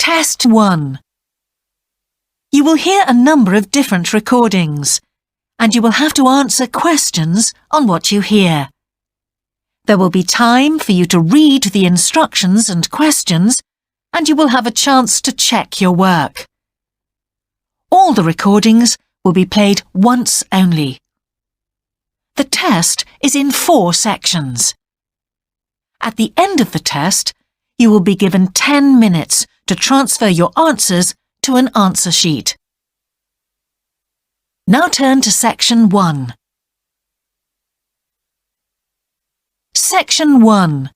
Test 1. You will hear a number of different recordings, and you will have to answer questions on what you hear. There will be time for you to read the instructions and questions, and you will have a chance to check your work. All the recordings will be played once only. The test is in 4 sections. At the end of the test, you will be given 10 minutes to transfer your answers to an answer sheet. Now turn to Section 1. Section 1.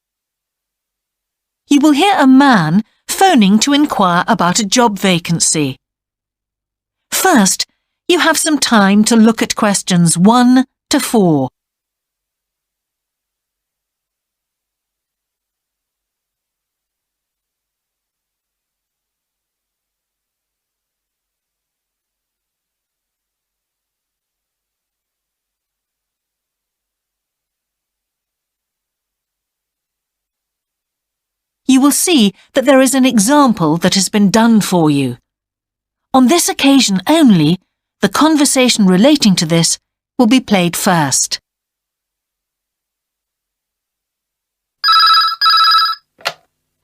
You will hear a man phoning to inquire about a job vacancy. First, you have some time to look at questions 1 to 4. You will see that there is an example that has been done for you. On this occasion only, the conversation relating to this will be played first.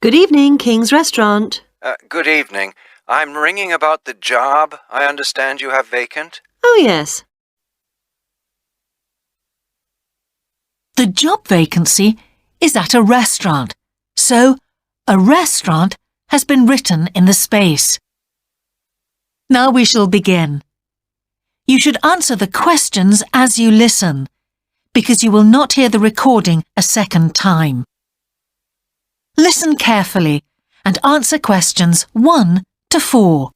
Good evening, King's Restaurant. Good evening. I'm ringing about the job I understand you have vacant. Oh, yes. The job vacancy is at a restaurant, so a restaurant has been written in the space. Now we shall begin. You should answer the questions as you listen, because you will not hear the recording a second time. Listen carefully and answer questions 1 to 4.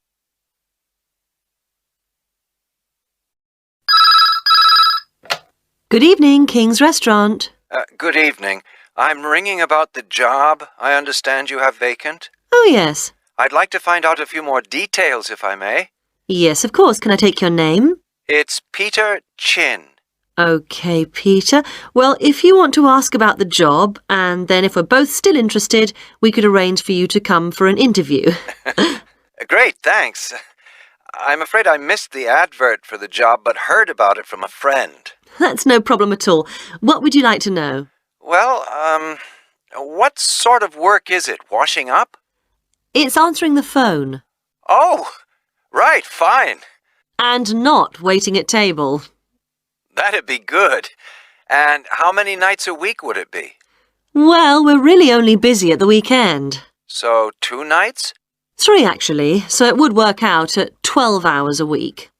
Good evening, King's Restaurant. Good evening. I'm ringing about the job I understand you have vacant. Oh, yes. I'd like to find out a few more details, if I may. Yes, of course. Can I take your name? It's Peter Chin. OK, Peter. Well, if you want to ask about the job, and then if we're both still interested, we could arrange for you to come for an interview. Great, thanks. I'm afraid I missed the advert for the job, but heard about it from a friend. That's no problem at all. What would you like to know? Well, what sort of work is it? Washing up? It's answering the phone. Oh, right, fine. And not waiting at table. That'd be good. And how many nights a week would it be? Well, we're really only busy at the weekend. So 2 nights? 3, actually, so it would work out at 12 hours a week.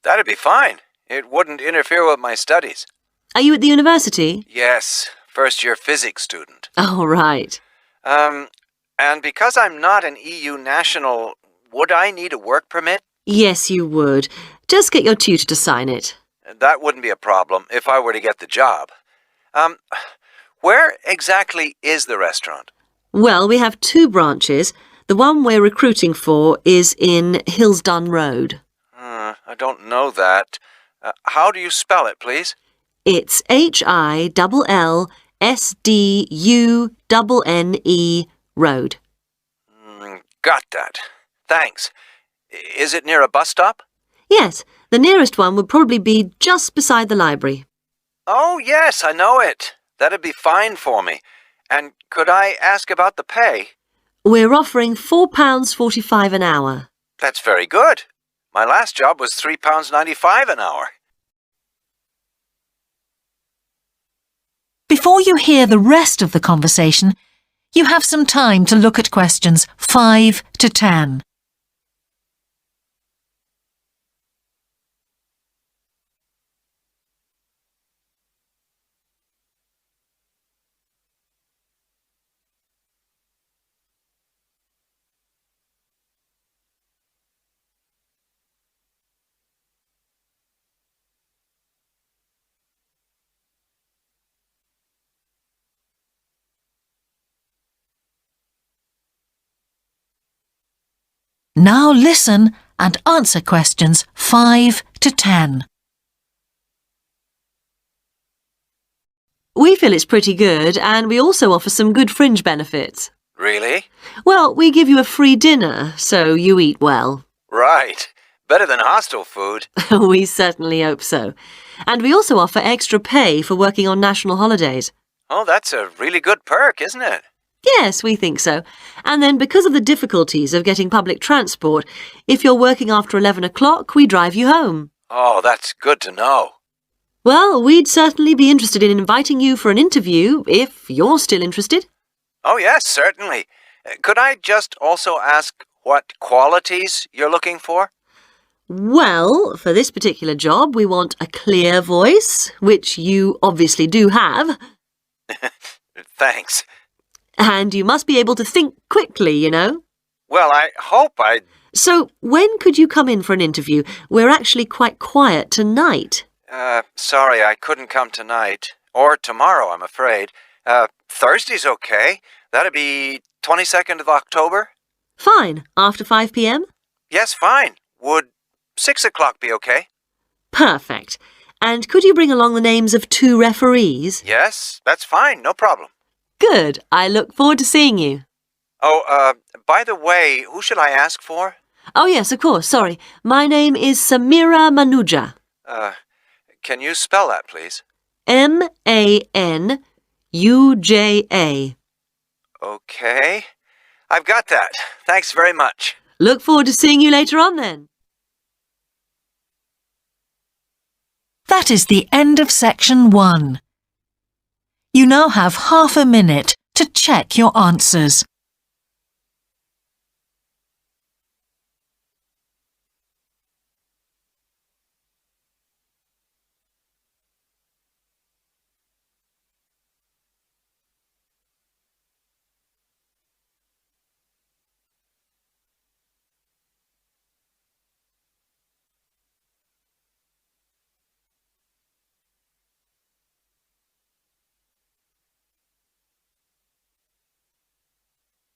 That'd be fine. It wouldn't interfere with my studies. Are you at the university? Yes, first-year physics student. Oh, right. And because I'm not an EU national, would I need a work permit? Yes, you would. Just get your tutor to sign it. That wouldn't be a problem if I were to get the job. Where exactly is the restaurant? Well, we have 2 branches. The one we're recruiting for is in Hillsdon Road. I don't know that. How do you spell it, please? It's HILLSDUNNE Road. Got that. Thanks. Is it near a bus stop? Yes, the nearest one would probably be just beside the library. Oh, yes, I know it. That'd be fine for me. And could I ask about the pay? We're offering £4.45 an hour. That's very good. My last job was £3.95 an hour. Before you hear the rest of the conversation, you have some time to look at questions 5 to 10. Now listen and answer questions 5 to 10. We feel it's pretty good, and we also offer some good fringe benefits. Really? Well, we give you a free dinner, so you eat well. Right. Better than hostel food. We certainly hope so. And we also offer extra pay for working on national holidays. Oh, that's a really good perk, isn't it? Yes, we think so. And then because of the difficulties of getting public transport, if you're working after 11 o'clock, we drive you home. Oh, that's good to know. Well, we'd certainly be interested in inviting you for an interview, if you're still interested. Oh, yes, certainly. Could I just also ask what qualities you're looking for? Well, for this particular job, we want a clear voice, which you obviously do have. Thanks. And you must be able to think quickly, you know. Well, I hope I... So, when could you come in for an interview? We're actually quite quiet tonight. Sorry, I couldn't come tonight. Or tomorrow, I'm afraid. Thursday's okay. That'd be 22nd of October? Fine. After 5 p.m.? Yes, fine. Would 6 o'clock be okay? Perfect. And could you bring along the names of 2 referees? Yes, that's fine. No problem. Good. I look forward to seeing you. Oh, by the way, who should I ask for? Oh, yes, of course. Sorry. My name is Samira Manuja. Can you spell that, please? Manuja. Okay. I've got that. Thanks very much. Look forward to seeing you later on then. That is the end of section 1. You now have half a minute to check your answers.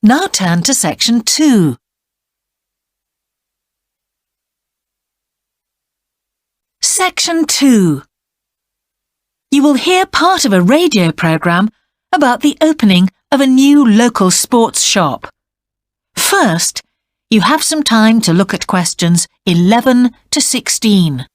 Now turn to section 2. Section 2. You will hear part of a radio programme about the opening of a new local sports shop. First, you have some time to look at questions 11 to 16.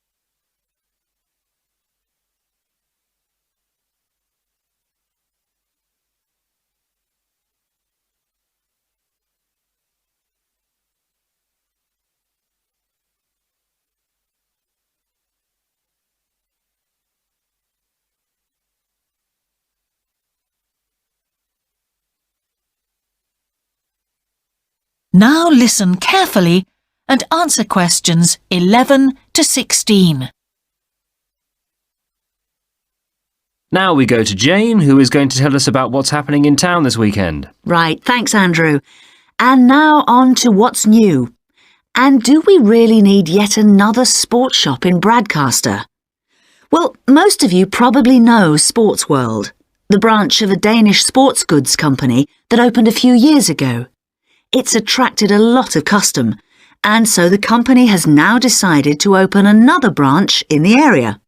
Now listen carefully and answer questions 11 to 16. Now we go to Jane, who is going to tell us about what's happening in town this weekend. Right, thanks Andrew. And now on to what's new. And do we really need yet another sports shop in Bradcaster? Well, most of you probably know Sports World, the branch of a Danish sports goods company that opened a few years ago. It's attracted a lot of custom, and so the company has now decided to open another branch in the area.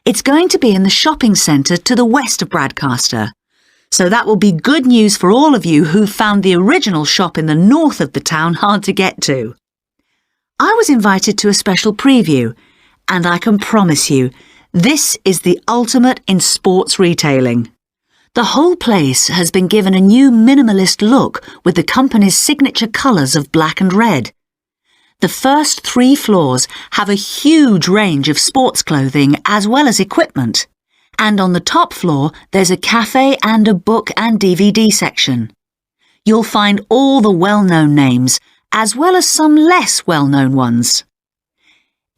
It's going to be in the shopping centre to the west of Bradcaster, so that will be good news for all of you who found the original shop in the north of the town hard to get to. I was invited to a special preview, and I can promise you, this is the ultimate in sports retailing. The whole place has been given a new minimalist look with the company's signature colours of black and red. The first 3 floors have a huge range of sports clothing as well as equipment. And on the top floor, there's a cafe and a book and DVD section. You'll find all the well-known names, as well as some less well-known ones.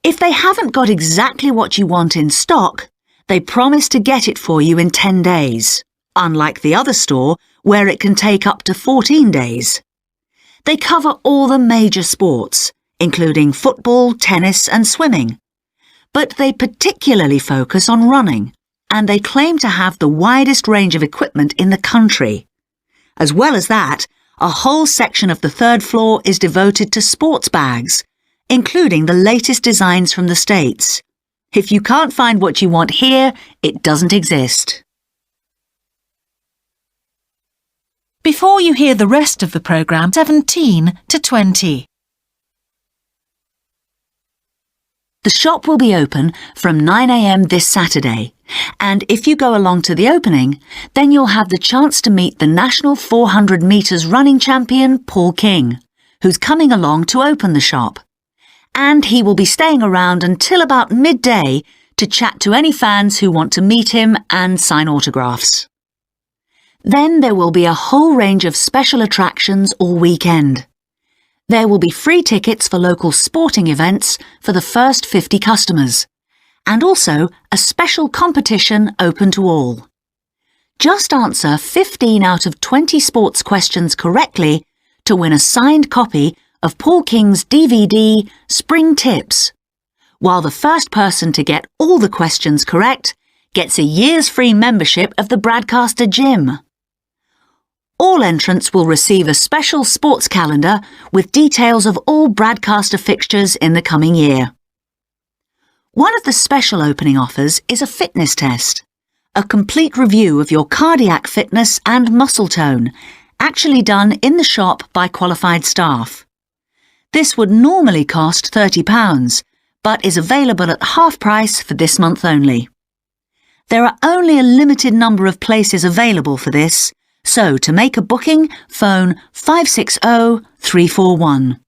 If they haven't got exactly what you want in stock, they promise to get it for you in 10 days. Unlike the other store, where it can take up to 14 days. They cover all the major sports, including football, tennis and swimming. But they particularly focus on running, and they claim to have the widest range of equipment in the country. As well as that, a whole section of the 3rd floor is devoted to sports bags, including the latest designs from the States. If you can't find what you want here, it doesn't exist. before you hear the rest of the programme 17 to 20. The shop will be open from 9 a.m. this Saturday, and if you go along to the opening, then you'll have the chance to meet the national 400 metres running champion Paul King, who's coming along to open the shop. And he will be staying around until about midday to chat to any fans who want to meet him and sign autographs. Then there will be a whole range of special attractions all weekend. There will be free tickets for local sporting events for the first 50 customers, and also a special competition open to all. Just answer 15 out of 20 sports questions correctly to win a signed copy of Paul King's DVD Spring Tips, while the first person to get all the questions correct gets a year's free membership of the Bradcaster Gym. All entrants will receive a special sports calendar with details of all Bradcaster fixtures in the coming year. One of the special opening offers is a fitness test, a complete review of your cardiac fitness and muscle tone, actually done in the shop by qualified staff. This would normally cost £30, but is available at half price for this month only. There are only a limited number of places available for this, so to make a booking, phone 560 341.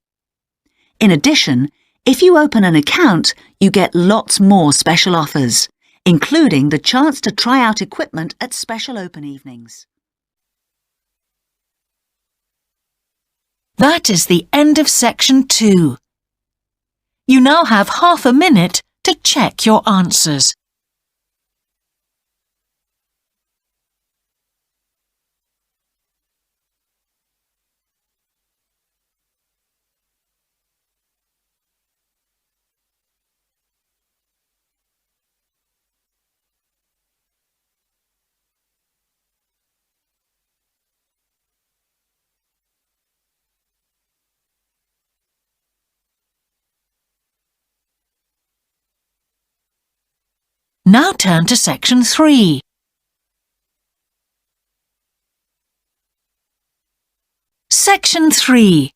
In addition, if you open an account, you get lots more special offers, including the chance to try out equipment at special open evenings. That is the end of section 2. You now have half a minute to check your answers. Now turn to section 3. Section 3.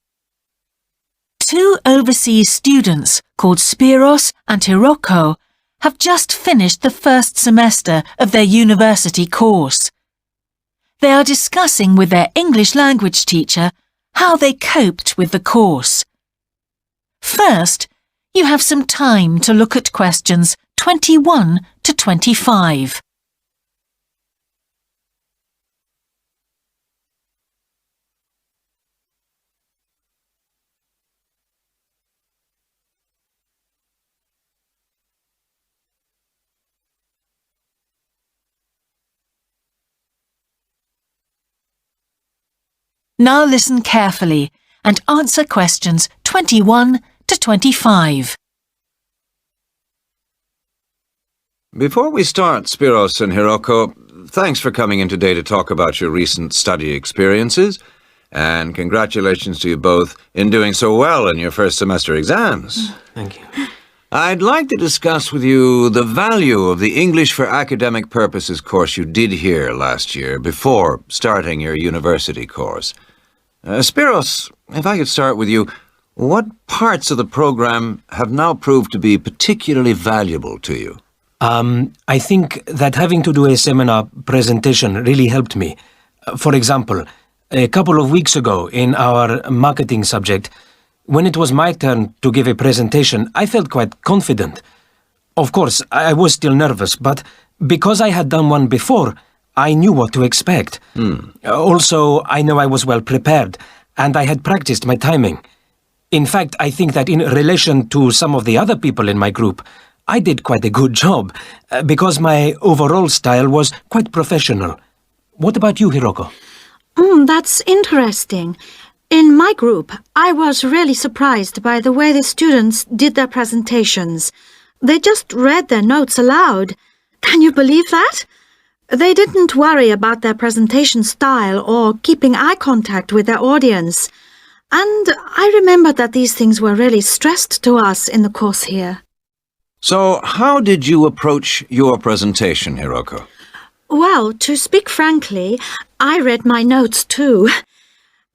Two overseas students called Spiros and Hiroko have just finished the first semester of their university course. They are discussing with their English language teacher how they coped with the course. First, you have some time to look at questions 21 to 25. Now listen carefully and answer questions 21 to 25. Before we start, Spiros and Hiroko, thanks for coming in today to talk about your recent study experiences, and congratulations to you both in doing so well in your first semester exams. Thank you. I'd like to discuss with you the value of the English for Academic Purposes course you did here last year before starting your university course. Spiros, if I could start with you, what parts of the program have now proved to be particularly valuable to you? I think that having to do a seminar presentation really helped me. For example, a couple of weeks ago in our marketing subject, when it was my turn to give a presentation, I felt quite confident. Of course, I was still nervous, but because I had done one before, I knew what to expect. Also, I know I was well prepared, and I had practiced my timing. In fact, I think that in relation to some of the other people in my group, I did quite a good job, because my overall style was quite professional. What about you, Hiroko? That's interesting. In my group, I was really surprised by the way the students did their presentations. They just read their notes aloud. Can you believe that? They didn't worry about their presentation style or keeping eye contact with their audience. And I remember that these things were really stressed to us in the course here. So, how did you approach your presentation, Hiroko? Well, to speak frankly, I read my notes too.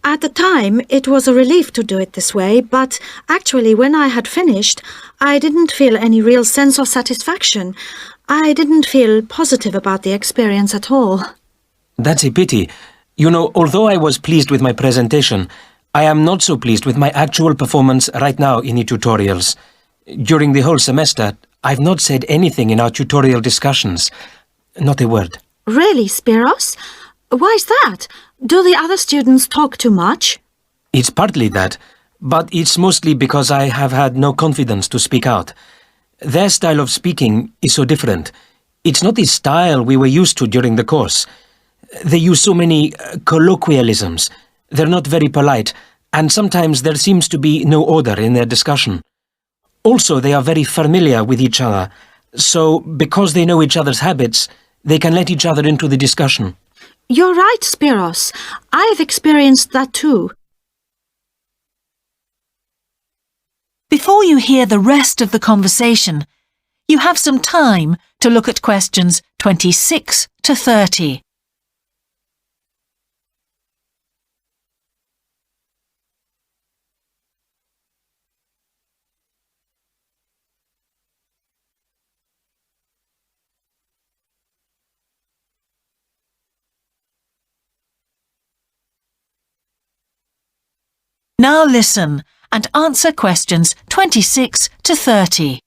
At the time, it was a relief to do it this way, but actually when I had finished, I didn't feel any real sense of satisfaction. I didn't feel positive about the experience at all. That's a pity. You know, although I was pleased with my presentation, I am not so pleased with my actual performance right now in the tutorials. During the whole semester, I've not said anything in our tutorial discussions. Not a word. Really, Spiros? Why is that? Do the other students talk too much? It's partly that, but it's mostly because I have had no confidence to speak out. Their style of speaking is so different. It's not the style we were used to during the course. They use so many colloquialisms. They're not very polite, and sometimes there seems to be no order in their discussion. Also, they are very familiar with each other, so because they know each other's habits, they can let each other into the discussion. You're right, Spiros. I've experienced that too. Before you hear the rest of the conversation, you have some time to look at questions 26 to 30. Now listen and answer questions 26 to 30.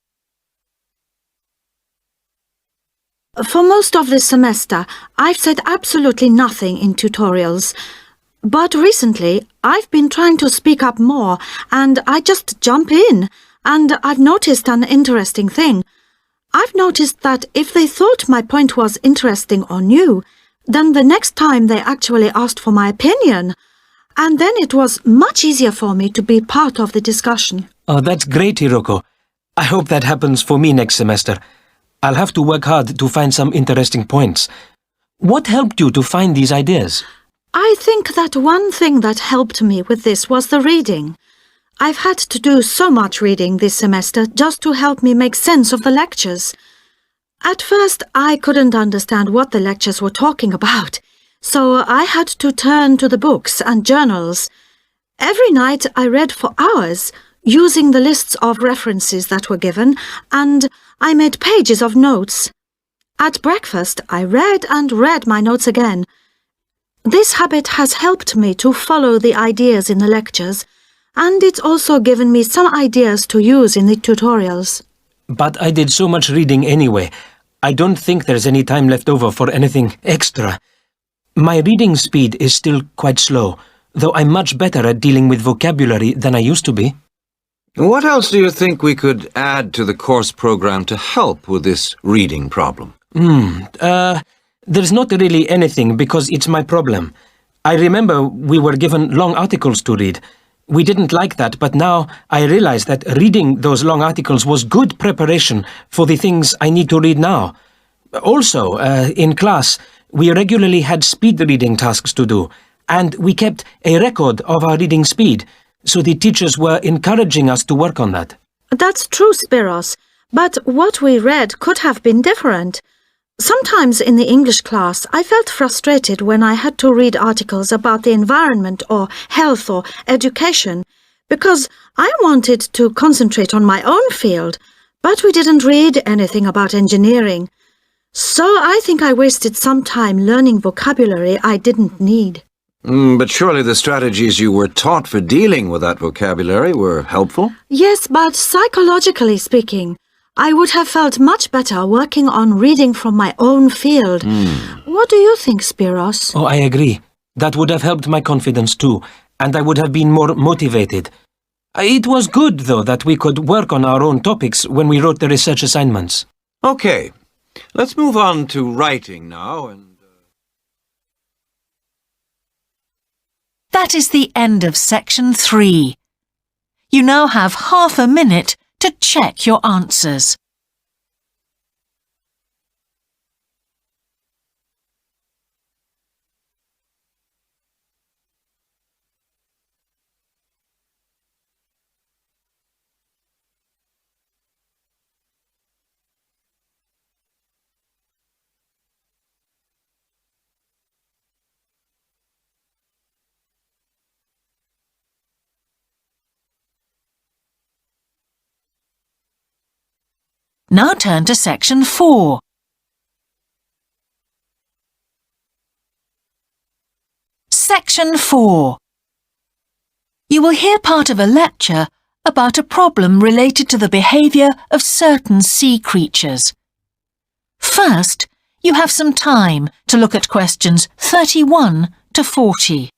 For most of this semester, I've said absolutely nothing in tutorials. But recently, I've been trying to speak up more, and I just jump in, and I've noticed an interesting thing. I've noticed that if they thought my point was interesting or new, then the next time they actually asked for my opinion. And then it was much easier for me to be part of the discussion. Oh, that's great, Hiroko. I hope that happens for me next semester. I'll have to work hard to find some interesting points. What helped you to find these ideas? I think that one thing that helped me with this was the reading. I've had to do so much reading this semester just to help me make sense of the lectures. At first, I couldn't understand what the lectures were talking about, so I had to turn to the books and journals. Every night I read for hours, using the lists of references that were given, and I made pages of notes. At breakfast, I read and read my notes again. This habit has helped me to follow the ideas in the lectures, and it's also given me some ideas to use in the tutorials. But I did so much reading anyway. I don't think there's any time left over for anything extra. My reading speed is still quite slow, though I'm much better at dealing with vocabulary than I used to be. What else do you think we could add to the course program to help with this reading problem? There's not really anything because it's my problem. I remember we were given long articles to read. We didn't like that, but now I realize that reading those long articles was good preparation for the things I need to read now. Also, in class, we regularly had speed reading tasks to do, and we kept a record of our reading speed, so the teachers were encouraging us to work on that. That's true, Spiros, but what we read could have been different. Sometimes in the English class, I felt frustrated when I had to read articles about the environment or health or education, because I wanted to concentrate on my own field, but we didn't read anything about engineering. So I think I wasted some time learning vocabulary I didn't need. But surely the strategies you were taught for dealing with that vocabulary were helpful? Yes, but psychologically speaking, I would have felt much better working on reading from my own field. What do you think, Spiros? Oh, I agree. That would have helped my confidence too, and I would have been more motivated. It was good, though, that we could work on our own topics when we wrote the research assignments. Okay, let's move on to writing now and... That is the end of section 3. You now have half a minute to check your answers. Now turn to section 4. Section 4. You will hear part of a lecture about a problem related to the behaviour of certain sea creatures. First, you have some time to look at questions 31 to 40.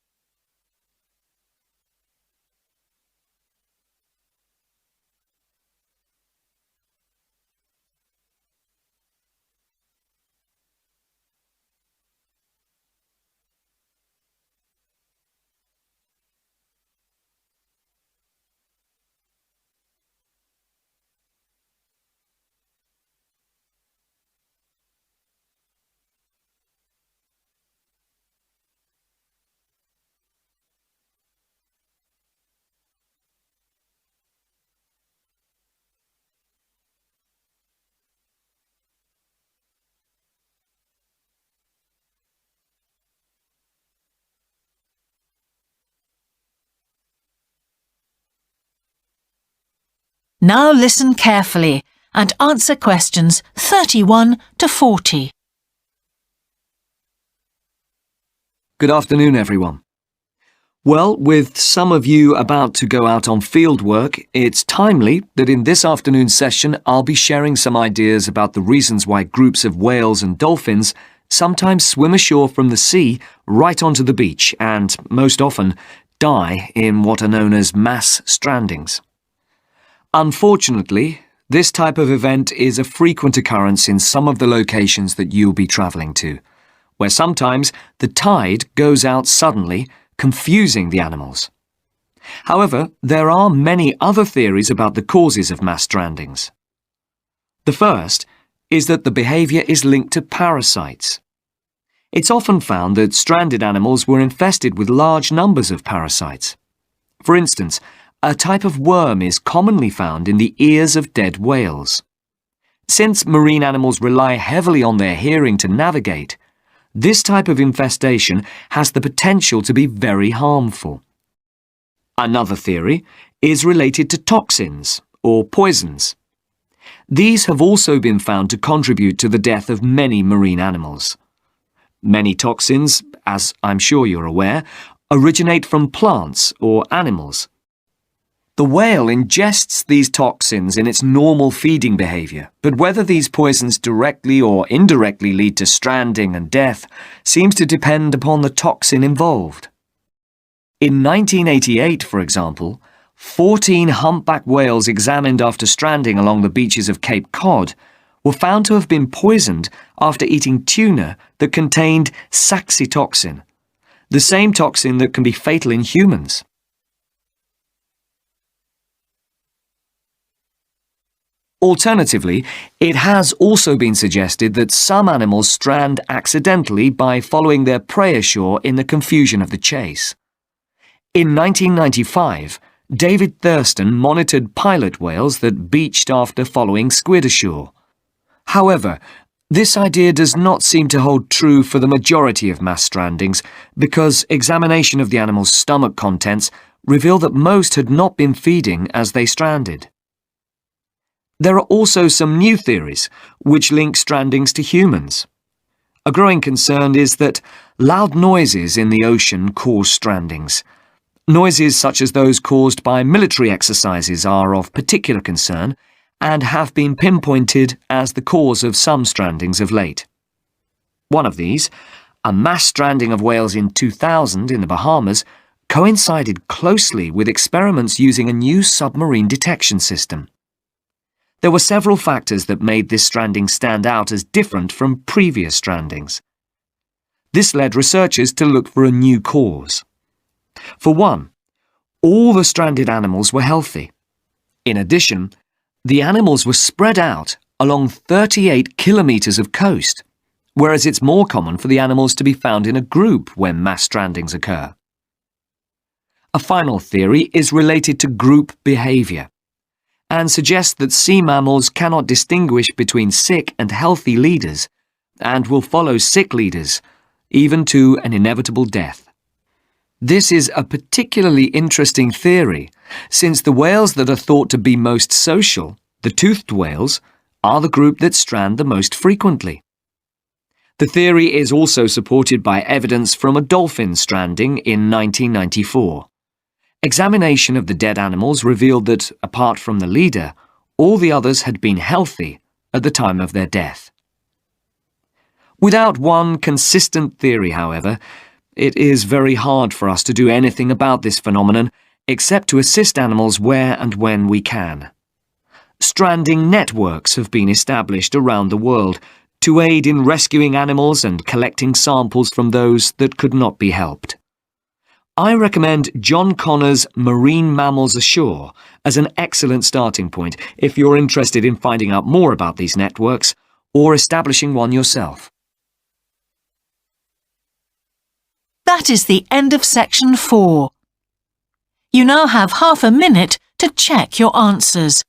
Now listen carefully and answer questions 31 to 40. Good afternoon, everyone. Well, with some of you about to go out on field work, it's timely that in this afternoon's session I'll be sharing some ideas about the reasons why groups of whales and dolphins sometimes swim ashore from the sea right onto the beach and, most often, die in what are known as mass strandings. Unfortunately, this type of event is a frequent occurrence in some of the locations that you'll be travelling to, where sometimes the tide goes out suddenly, confusing the animals. However, there are many other theories about the causes of mass strandings. The first is that the behaviour is linked to parasites. It's often found that stranded animals were infested with large numbers of parasites. For instance, a type of worm is commonly found in the ears of dead whales. Since marine animals rely heavily on their hearing to navigate, this type of infestation has the potential to be very harmful. Another theory is related to toxins or poisons. These have also been found to contribute to the death of many marine animals. Many toxins, as I'm sure you're aware, originate from plants or animals. The whale ingests these toxins in its normal feeding behaviour, but whether these poisons directly or indirectly lead to stranding and death seems to depend upon the toxin involved. In 1988, for example, 14 humpback whales examined after stranding along the beaches of Cape Cod were found to have been poisoned after eating tuna that contained saxitoxin, the same toxin that can be fatal in humans. Alternatively, it has also been suggested that some animals strand accidentally by following their prey ashore in the confusion of the chase. In 1995, David Thurston monitored pilot whales that beached after following squid ashore. However, this idea does not seem to hold true for the majority of mass strandings because examination of the animal's stomach contents revealed that most had not been feeding as they stranded. There are also some new theories which link strandings to humans. A growing concern is that loud noises in the ocean cause strandings. Noises such as those caused by military exercises are of particular concern and have been pinpointed as the cause of some strandings of late. One of these, a mass stranding of whales in 2000 in the Bahamas, coincided closely with experiments using a new submarine detection system. There were several factors that made this stranding stand out as different from previous strandings. This led researchers to look for a new cause. For one, all the stranded animals were healthy. In addition, the animals were spread out along 38 kilometres of coast, whereas it's more common for the animals to be found in a group when mass strandings occur. A final theory is related to group behaviour and suggests that sea mammals cannot distinguish between sick and healthy leaders and will follow sick leaders, even to an inevitable death. This is a particularly interesting theory, since the whales that are thought to be most social, the toothed whales, are the group that strand the most frequently. The theory is also supported by evidence from a dolphin stranding in 1994. Examination of the dead animals revealed that, apart from the leader, all the others had been healthy at the time of their death. Without one consistent theory, however, it is very hard for us to do anything about this phenomenon except to assist animals where and when we can. Stranding networks have been established around the world to aid in rescuing animals and collecting samples from those that could not be helped. I recommend John Connor's Marine Mammals Ashore as an excellent starting point if you're interested in finding out more about these networks or establishing one yourself. That is the end of section 4. You now have half a minute to check your answers.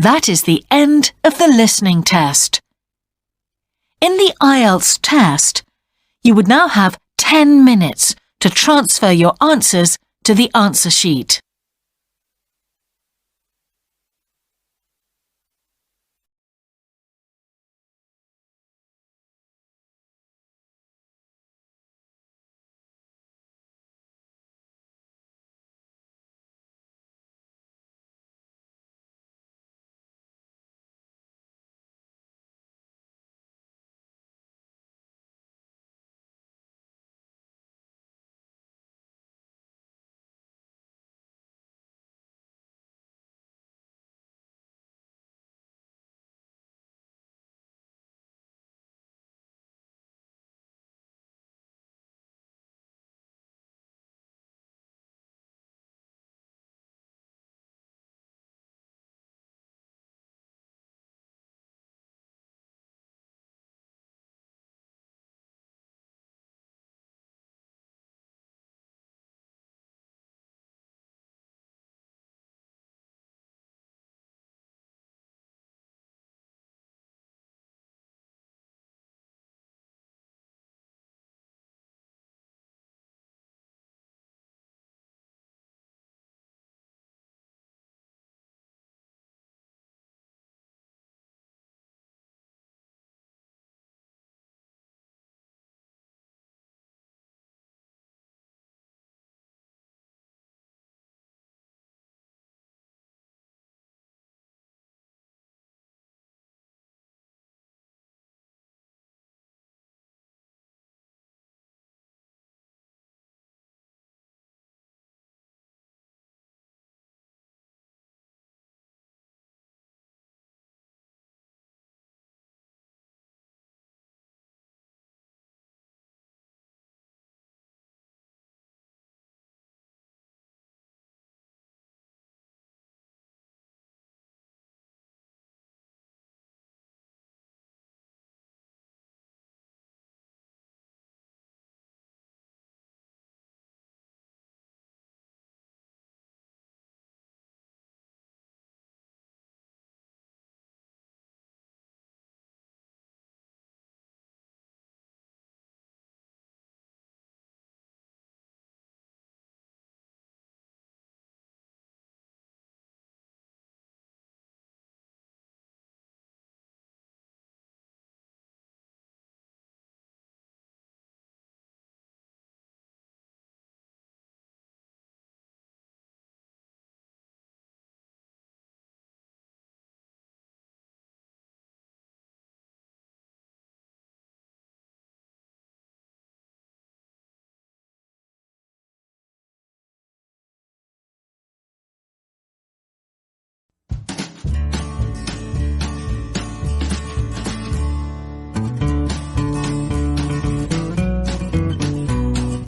That is the end of the listening test. In the IELTS test, you would now have 10 minutes to transfer your answers to the answer sheet.